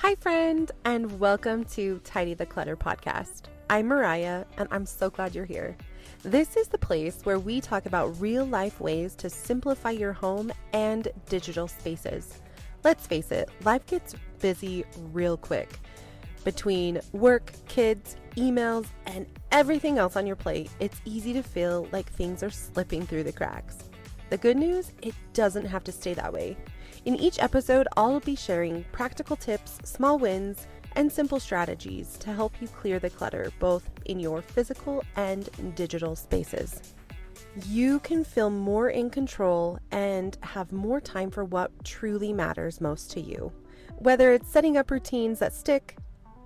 Hi, friend, and welcome to Tidy the Clutter podcast. I'm Mariah, and I'm so glad you're here. This is the place where we talk about real life ways to simplify your home and digital spaces. Let's face it, life gets busy real quick. Between work, kids, emails, and everything else on your plate, it's easy to feel like things are slipping through the cracks. The good news, it doesn't have to stay that way. In each episode, I'll be sharing practical tips, small wins, and simple strategies to help you clear the clutter, both in your physical and digital spaces. You can feel more in control and have more time for what truly matters most to you. Whether it's setting up routines that stick,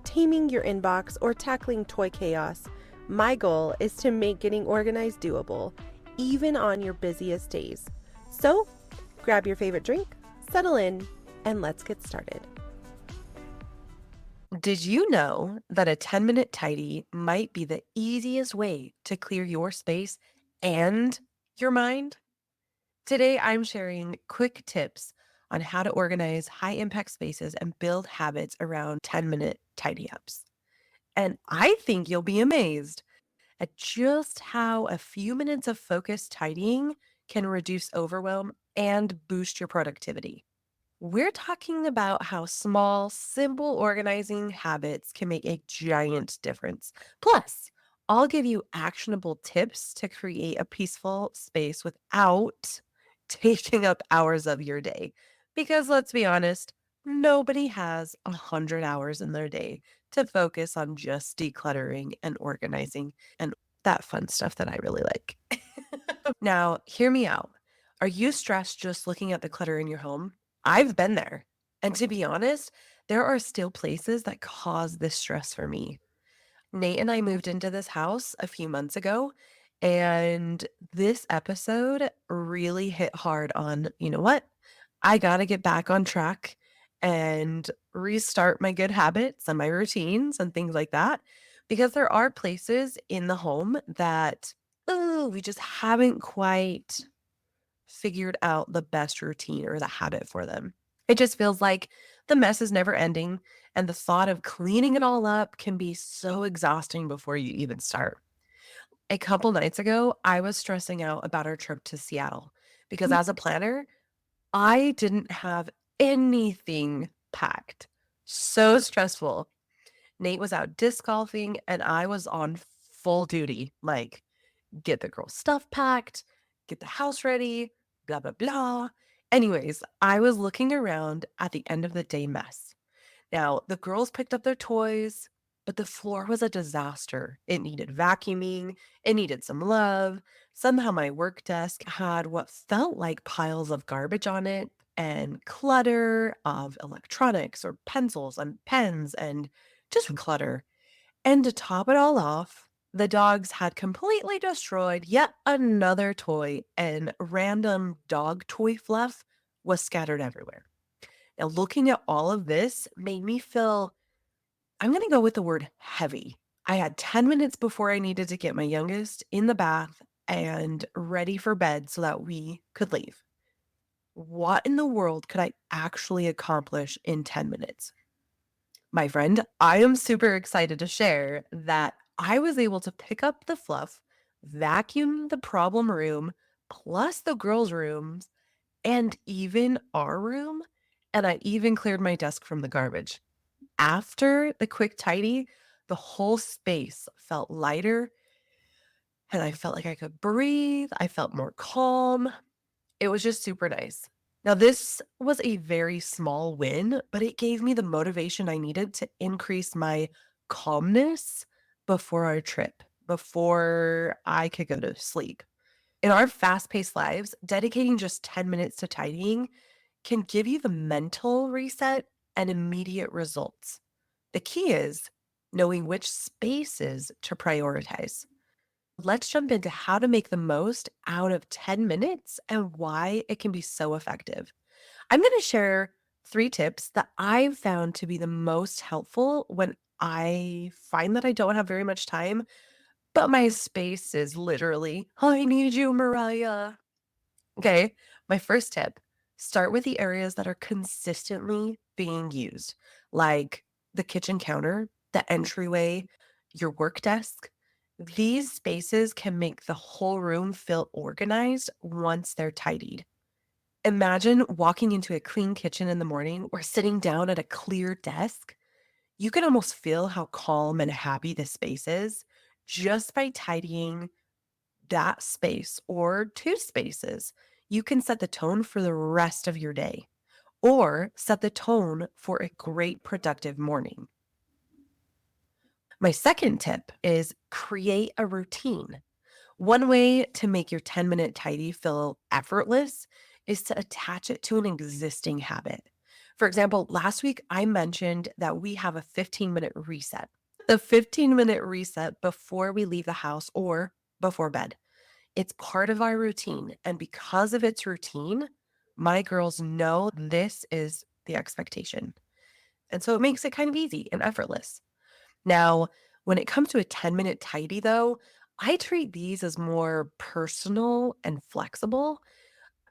taming your inbox, or tackling toy chaos, my goal is to make getting organized doable, even on your busiest days. So, grab your favorite drink, settle in, and let's get started. Did you know that a 10-minute tidy might be the easiest way to clear your space and your mind? Today, I'm sharing quick tips on how to organize high impact spaces and build habits around 10-minute tidy ups. And I think you'll be amazed at just how a few minutes of focused tidying can reduce overwhelm and boost your productivity. We're talking about how small, simple organizing habits can make a giant difference. Plus, I'll give you actionable tips to create a peaceful space without taking up hours of your day. Because let's be honest, nobody has 100 hours in their day to focus on just decluttering and organizing and that fun stuff that I really like. Now, hear me out. Are you stressed just looking at the clutter in your home? I've been there. And to be honest, there are still places that cause this stress for me. Nate and I moved into this house a few months ago, and this episode really hit hard on, you know what? I got to get back on track and restart my good habits and my routines and things like that because there are places in the home that we just haven't quite figured out the best routine or the habit for them. It just feels like the mess is never ending, and the thought of cleaning it all up can be so exhausting before you even start. A couple nights ago, I was stressing out about our trip to Seattle because as a planner, I didn't have anything packed. So stressful. Nate was out disc golfing, and I was on full duty, like get the girls' stuff packed, get the house ready, blah, blah, blah. Anyways, I was looking around at the end of the day mess. Now, the girls picked up their toys, but the floor was a disaster. It needed vacuuming, it needed some love. Somehow, my work desk had what felt like piles of garbage on it and clutter of electronics or pencils and pens and just clutter. And to top it all off, the dogs had completely destroyed yet another toy, and random dog toy fluff was scattered everywhere. Now, looking at all of this made me feel, I'm going to go with the word heavy. I had 10 minutes before I needed to get my youngest in the bath and ready for bed so that we could leave. What in the world could I actually accomplish in 10 minutes? My friend, I am super excited to share that I was able to pick up the fluff, vacuum the problem room, plus the girls' rooms, and even our room. And I even cleared my desk from the garbage. After the quick tidy, the whole space felt lighter and I felt like I could breathe. I felt more calm. It was just super nice. Now, this was a very small win, but it gave me the motivation I needed to increase my calmness before our trip, before I could go to sleep. In our fast paced lives, dedicating just 10 minutes to tidying can give you the mental reset and immediate results. The key is knowing which spaces to prioritize. Let's jump into how to make the most out of 10 minutes and why it can be so effective. I'm going to share 3 tips that I've found to be the most helpful when I find that I don't have very much time, but my space is literally, I need you, Mariah. Okay, my first tip, Start with the areas that are consistently being used, like the kitchen counter, the entryway, your work desk. These spaces can make the whole room feel organized once they're tidied. Imagine walking into a clean kitchen in the morning or sitting down at a clear desk. You can almost feel how calm and happy the space is just by tidying that space or two spaces. You can set the tone for the rest of your day or set the tone for a great productive morning. My second tip is create a routine. One way to make your 10-minute tidy feel effortless is to attach it to an existing habit. For example, last week I mentioned that we have a 15-minute reset. The 15-minute reset before we leave the house or before bed. It's part of our routine. And because of its routine, my girls know this is the expectation. And so it makes it kind of easy and effortless. Now, when it comes to a 10-minute tidy, though, I treat these as more personal and flexible.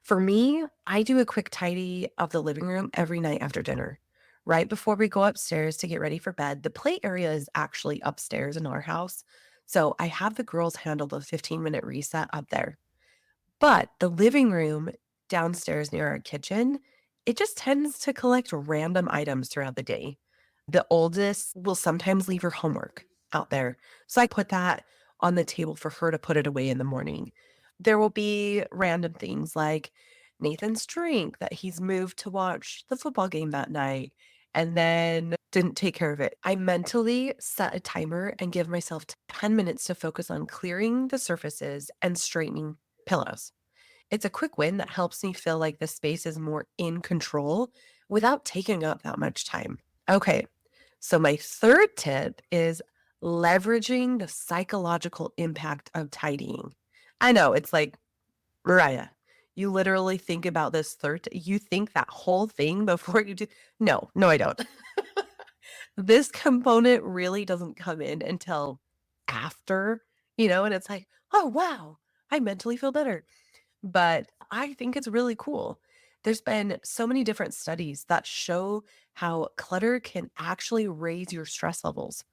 For me, I do a quick tidy of the living room every night after dinner. Right before we go upstairs to get ready for bed, the play area is actually upstairs in our house. So I have the girls handle the 15-minute reset up there. But the living room downstairs near our kitchen, it just tends to collect random items throughout the day. The oldest will sometimes leave her homework out there. So I put that on the table for her to put it away in the morning. There will be random things like Nathan's drink that he's moved to watch the football game that night and then didn't take care of it. I mentally set a timer and give myself 10 minutes to focus on clearing the surfaces and straightening pillows. It's a quick win that helps me feel like the space is more in control without taking up that much time. Okay, so my third tip is leveraging the psychological impact of tidying. I know it's like, Mariah, you literally think about this you think that whole thing before you do. No, no, I don't. This component really doesn't come in until after, and it's like, oh, wow, I mentally feel better. But I think it's really cool. There's been so many different studies that show how clutter can actually raise your stress levels,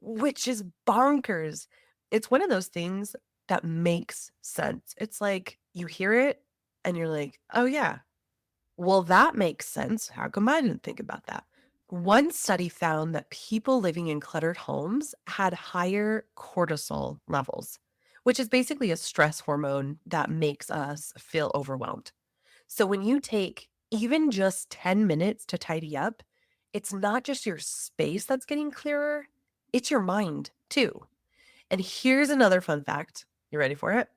which is bonkers. It's one of those things that makes sense. It's like you hear it and you're like, oh, yeah, well, that makes sense. How come I didn't think about that? One study found that people living in cluttered homes had higher cortisol levels, which is basically a stress hormone that makes us feel overwhelmed. So when you take even just 10 minutes to tidy up, it's not just your space that's getting clearer, it's your mind too. And here's another fun fact. You ready for it?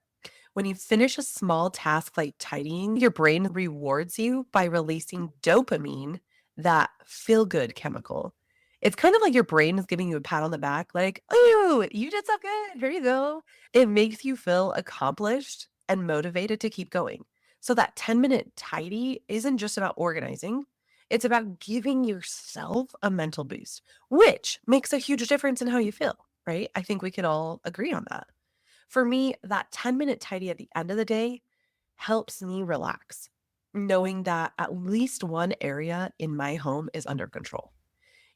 When you finish a small task like tidying, your brain rewards you by releasing dopamine, that feel good chemical. It's kind of like your brain is giving you a pat on the back, like, oh, you did so good. Here you go. It makes you feel accomplished and motivated to keep going. So that 10-minute tidy isn't just about organizing, it's about giving yourself a mental boost, which makes a huge difference in how you feel, right? I think we could all agree on that. For me, that 10-minute tidy at the end of the day helps me relax, knowing that at least one area in my home is under control.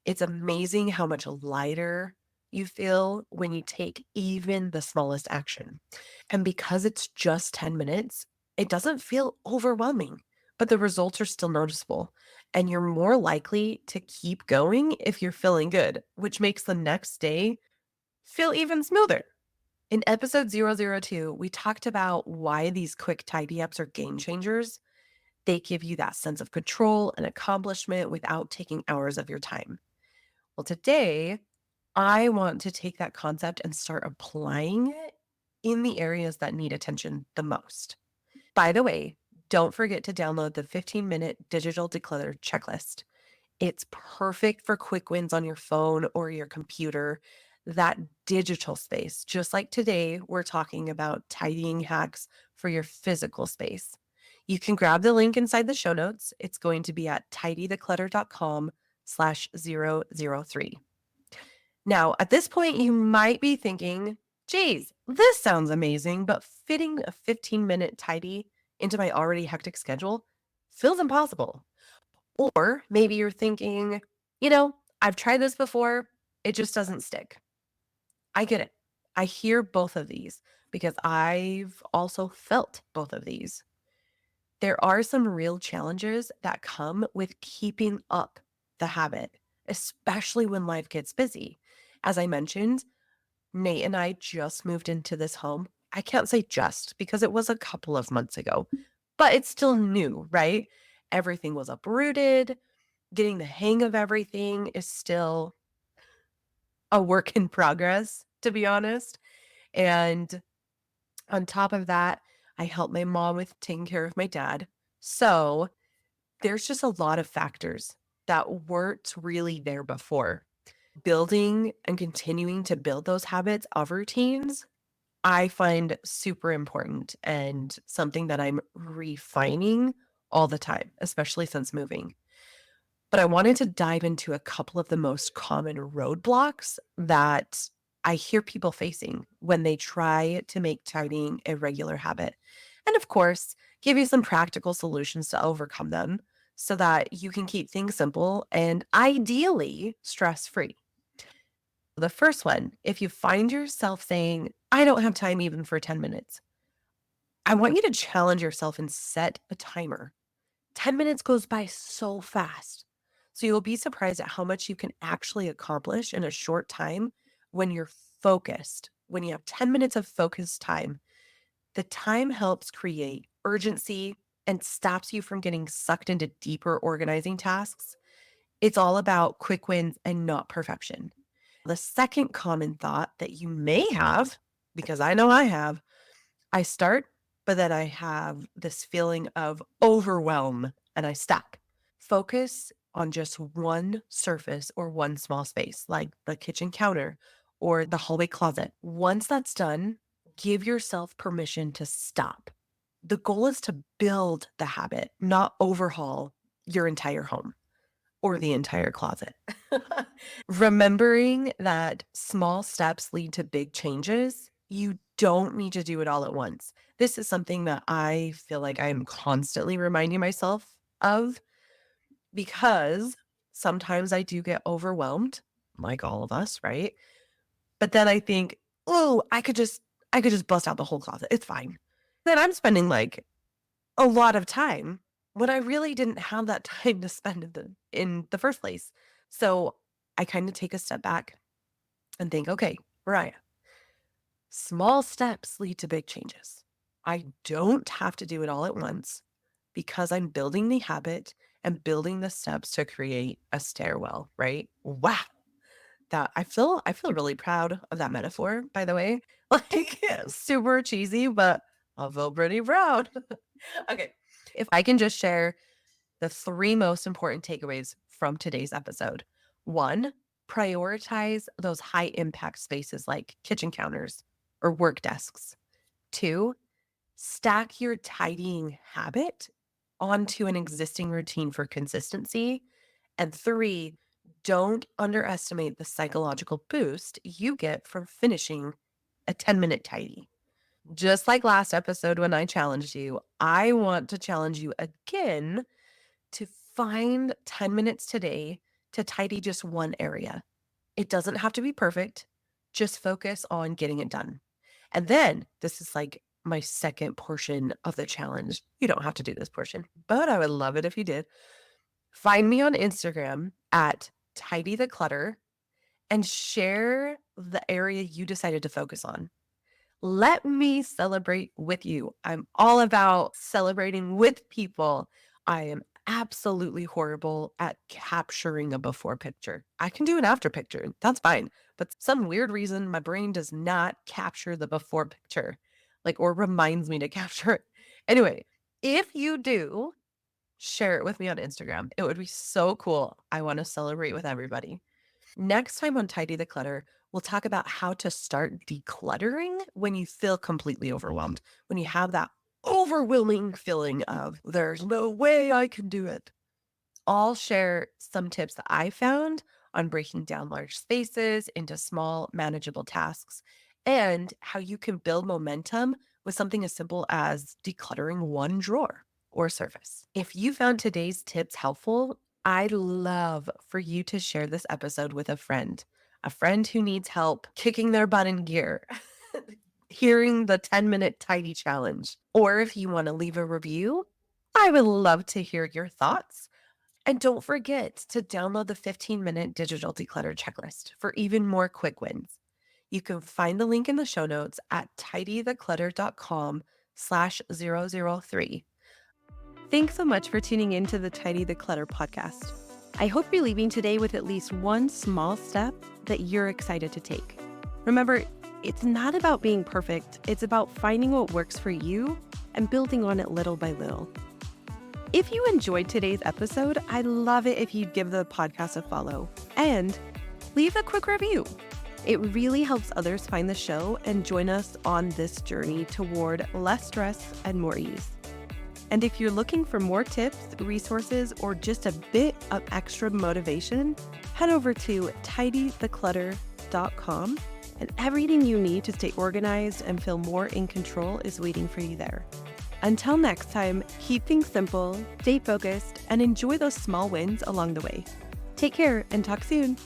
It's amazing how much lighter you feel when you take even the smallest action. And because it's just 10 minutes, it doesn't feel overwhelming, but the results are still noticeable. And you're more likely to keep going if you're feeling good, which makes the next day feel even smoother. In episode 002, we talked about why these quick tidy ups are game changers. They give you that sense of control and accomplishment without taking hours of your time. Well, today, I want to take that concept and start applying it in the areas that need attention the most. By the way, don't forget to download the 15-minute digital declutter checklist. It's perfect for quick wins on your phone or your computer, that digital space. Just like today, we're talking about tidying hacks for your physical space. You can grab the link inside the show notes. It's going to be at tidytheclutter.com/003. Now, at this point, you might be thinking, geez, this sounds amazing, but fitting a 15-minute tidy into my already hectic schedule feels impossible. Or maybe you're thinking, I've tried this before, it just doesn't stick. I get it. I hear both of these because I've also felt both of these. There are some real challenges that come with keeping up the habit, especially when life gets busy. As I mentioned, Nate and I just moved into this home. I can't say just because it was a couple of months ago, but it's still new, right? Everything was uprooted. Getting the hang of everything is still a work in progress, to be honest. And on top of that, I help my mom with taking care of my dad. So there's just a lot of factors that weren't really there before. Building and continuing to build those habits of routines, I find super important and something that I'm refining all the time, especially since moving. But I wanted to dive into a couple of the most common roadblocks that I hear people facing when they try to make tidying a regular habit. And of course, give you some practical solutions to overcome them so that you can keep things simple and ideally stress free. The first one, if you find yourself saying, I don't have time even for 10 minutes, I want you to challenge yourself and set a timer. 10 minutes goes by so fast. So you'll be surprised at how much you can actually accomplish in a short time when you're focused. When you have 10 minutes of focused time, the time helps create urgency and stops you from getting sucked into deeper organizing tasks. It's all about quick wins and not perfection. The second common thought that you may have, because I know I have, I start, but then I have this feeling of overwhelm and I stop. Focus on just one surface or one small space, like the kitchen counter or the hallway closet. Once that's done, give yourself permission to stop. The goal is to build the habit, not overhaul your entire home or the entire closet. Remembering that small steps lead to big changes, you don't need to do it all at once. This is something that I feel like I'm constantly reminding myself of because sometimes I do get overwhelmed, like all of us, right? But then I think, oh, I could just bust out the whole closet. It's fine. Then I'm spending like a lot of time when I really didn't have that time to spend in the first place. So I kind of take a step back and think, okay, Mariah, small steps lead to big changes. I don't have to do it all at once because I'm building the habit and building the steps to create a stairwell, right? Wow. That I feel really proud of that metaphor, by the way. Like super cheesy, but I feel pretty proud. Okay. If I can just share the three most important takeaways from today's episode. One, prioritize those high impact spaces like kitchen counters or work desks. Two, stack your tidying habit onto an existing routine for consistency. And three, don't underestimate the psychological boost you get from finishing a 10-minute tidy. Just like last episode when I challenged you, I want to challenge you again to find 10 minutes today to tidy just one area. It doesn't have to be perfect. Just focus on getting it done. And then this is like my second portion of the challenge. You don't have to do this portion, but I would love it if you did. Find me on Instagram at Tidy the Clutter and share the area you decided to focus on. Let me celebrate with you. I'm all about celebrating with people. I am absolutely horrible at capturing a before picture. I can do an after picture. That's fine. But some weird reason my brain does not capture the before picture, like, or reminds me to capture it. Anyway, if you do, share it with me on Instagram. It would be so cool. I want to celebrate with everybody. Next time on Tidy the Clutter, we'll talk about how to start decluttering when you feel completely overwhelmed, when you have that overwhelming feeling of there's no way I can do it. I'll share some tips that I found on breaking down large spaces into small, manageable tasks and how you can build momentum with something as simple as decluttering one drawer. or surface. If you found today's tips helpful, I'd love for you to share this episode with a friend who needs help kicking their butt in gear, hearing the 10-minute tidy challenge. Or if you want to leave a review, I would love to hear your thoughts. And don't forget to download the 15-minute digital declutter checklist for even more quick wins. You can find the link in the show notes at tidytheclutter.com/003. Thanks so much for tuning in to the Tidy the Clutter podcast. I hope you're leaving today with at least one small step that you're excited to take. Remember, it's not about being perfect. It's about finding what works for you and building on it little by little. If you enjoyed today's episode, I'd love it if you'd give the podcast a follow and leave a quick review. It really helps others find the show and join us on this journey toward less stress and more ease. And if you're looking for more tips, resources, or just a bit of extra motivation, head over to tidytheclutter.com, and everything you need to stay organized and feel more in control is waiting for you there. Until next time, keep things simple, stay focused, and enjoy those small wins along the way. Take care and talk soon.